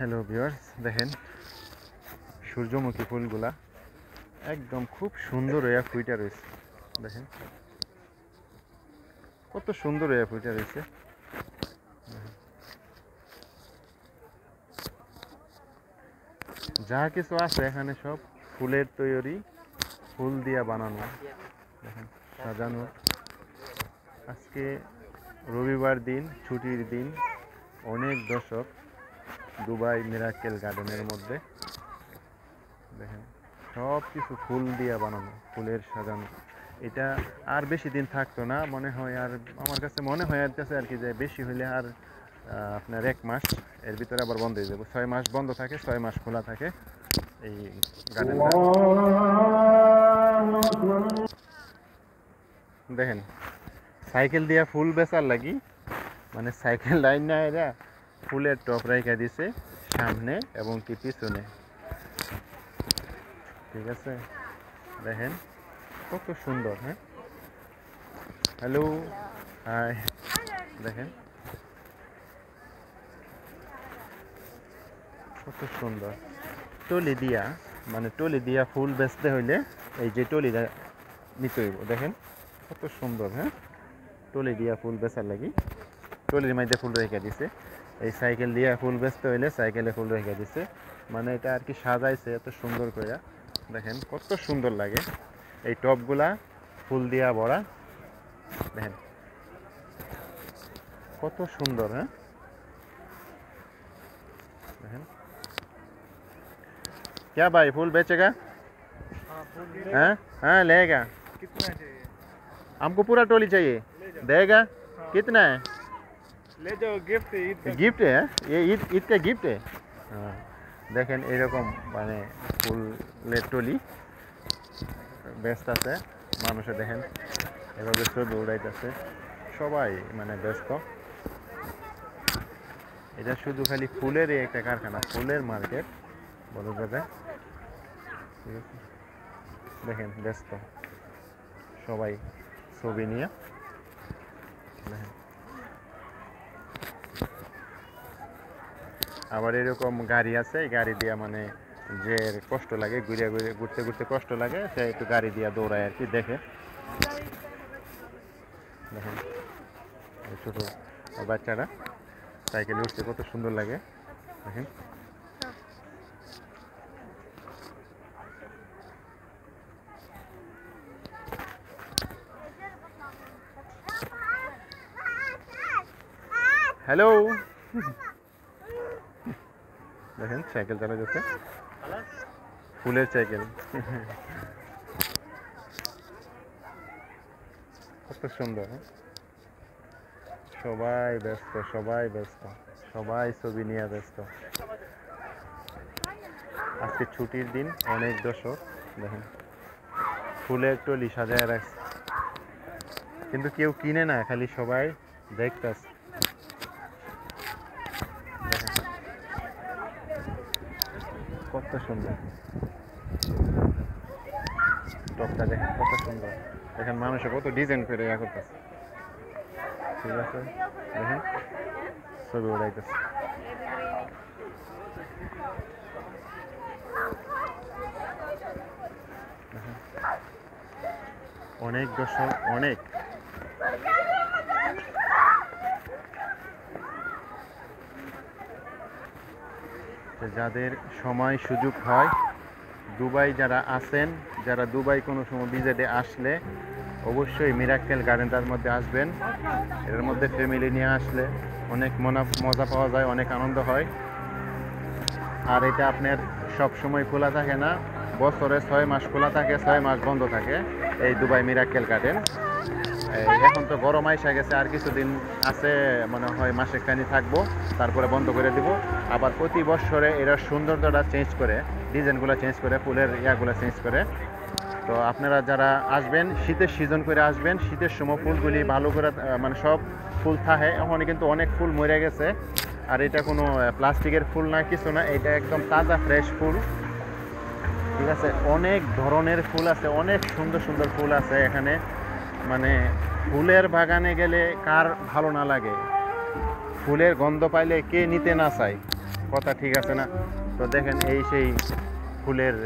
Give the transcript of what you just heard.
Hello viewers, দেখেন সূর্যমুখী ফুলগুলা একদম খুব সুন্দর হয়ে ফুইটা রয়েছে। দেখেন কত সুন্দর হয়ে ফুইটা রয়েছে। যা কিছু আছে এখানে সব ফুলের তৈরি, ফুল দিয়া বানানো। দেখেন সাজানো। আজকে রবিবার দিন, ছুটির দিন, অনেক দর্শক দুবাই মিরাক্কেল গার্ডেনের মধ্যে। দেখেন সব কিছু ফুল দিয়া বানানো, ফুলের সাজানো। এটা আর বেশি দিন থাকতো না মনে হয়, আর আমার কাছে মনে হয় আর কি যে বেশি হইলে আর আপনার 1 মাস, এর ভিতরে আবার বন্ধ হয়ে যাবে। 6 মাস বন্ধ থাকে, 6 মাস খোলা থাকে এই গার্ডেনটা। দেখেন সাইকেল দিয়া ফুল বেচার লাগি, মানে সাইকেল লাইন না এরা ফুলের টপ রাইখা দিছে সামনে এবং কি পিছনে। ঠিক আছে, দেখেন কত সুন্দর। হ্যাঁ, হ্যালো, হাই। দেখেন কত সুন্দর টলি দিয়া, মানে টলি দিয়া ফুল বেচতে হইলে এই যে টলিটা নিতে হইব। দেখেন কত সুন্দর। হ্যাঁ, টলি দিয়া ফুল বেচার লাগি টলির মধ্যে ফুল রেখে দিছে। এই সাইকেল দিয়া ফুল বেচতে হইলে সাইকেলে ফুল রেখে দিছে, মানে এটা আর কি সাজাইছে এত সুন্দর করে। দেখেন কত সুন্দর লাগে এই টবগুলা ফুল দিয়া ভরা। দেখেন কত সুন্দর। হ্যাঁ, দেখেন क्या भाई फूल बेचेगा? हाँ हाँ लेगा। कितना चाहिए? हमको पूरा टोली चाहिए। देगा? कितना है? ले जाओ, गिफ्ट है, ईद का गिफ्ट है? ये ईद का गिफ्ट है। हाँ, দেখেন এরকম মানে ফুলের টলি ব্যস্ত আছে মানুষে। দেখেন এভাবে ছবি উড়াইতেছে সবাই, মানে ব্যস্ত। এটা শুধু খালি ফুলেরই একটা কারখানা, ফুলের মার্কেট বলা যাবে। ঠিক আছে, দেখেন ব্যস্ত সবাই ছবি নিয়ে। দেখেন আবার এরকম গাড়ি আছে, এই গাড়ি দিয়া মানে যে কষ্ট লাগে, ঘুরে ঘুরে ঘুরতে ঘুরতে কষ্ট লাগে, সে একটু গাড়ি দিয়া দৌড়ায় আর কি। দেখে দেখেন এই ছোট বাচ্চারা সাইকেলে উঠতে কত সুন্দর লাগে। দেখেন হ্যালো। দেখেন সাইকেল চালা যাচ্ছে, ফুলের সাইকেল। কত সুন্দর। সবাই ব্যস্ত, সবাই ব্যস্ত, সবাই ছবি নিয়ে ব্যস্ত। আজকে ছুটির দিন, অনেক দর্শক। দেখেন ফুলের টলি সাজায় রাখছে, কিন্তু কেউ কিনে না, খালি সবাই দেখতেছে। কত সুন্দর টপটা, দেখেন কত সুন্দর। দেখেন মানুষে কত ডিজাইন করে ইয়া করতেছে। ঠিক আছে, দেখেন ছবি উড়াইতেছে। অনেক দর্শক, অনেক। যাদের সময় সুযোগ হয়, দুবাই যারা আছেন, যারা দুবাই কোনো সময় ভিজিটে আসলে অবশ্যই মিরাক্কেল গার্ডেনটার মধ্যে আসবেন। এর মধ্যে ফ্যামিলি নিয়ে আসলে অনেক মজা পাওয়া যায়, অনেক আনন্দ হয়। আর এটা আপনার সব সময় খোলা থাকে না, বছরে 6 মাস খোলা থাকে, 6 মাস বন্ধ থাকে এই দুবাই মিরাক্কেল গার্ডেন। এখন তো গরম আইসা গেছে, আর কিছুদিন আছে মনে হয়, মাসেখানি থাকবো, তারপরে বন্ধ করে দিব। আবার প্রতি বছরে এরা সৌন্দর্যটা চেঞ্জ করে, ডিজাইনগুলো চেঞ্জ করে, ফুলের ইয়াগুলো চেঞ্জ করে। তো আপনারা যারা আসবেন শীতের সিজন করে আসবেন, শীতের সময় ফুলগুলি ভালো করে মানে সব ফুল থাকে। এখন কিন্তু অনেক ফুল মরে গেছে, আর এটা কোনো প্লাস্টিকের ফুল না, কিছু না, এটা একদম তাজা ফ্রেশ ফুল। ঠিক আছে, অনেক ধরনের ফুল আছে, অনেক সুন্দর সুন্দর ফুল আছে এখানে। মানে ফুলের বাগানে গেলে কার ভালো না লাগে, ফুলের গন্ধ পাইলে কে নিতে না চায়। কথা ঠিক আছে না। তো দেখেন এই সেই ফুলের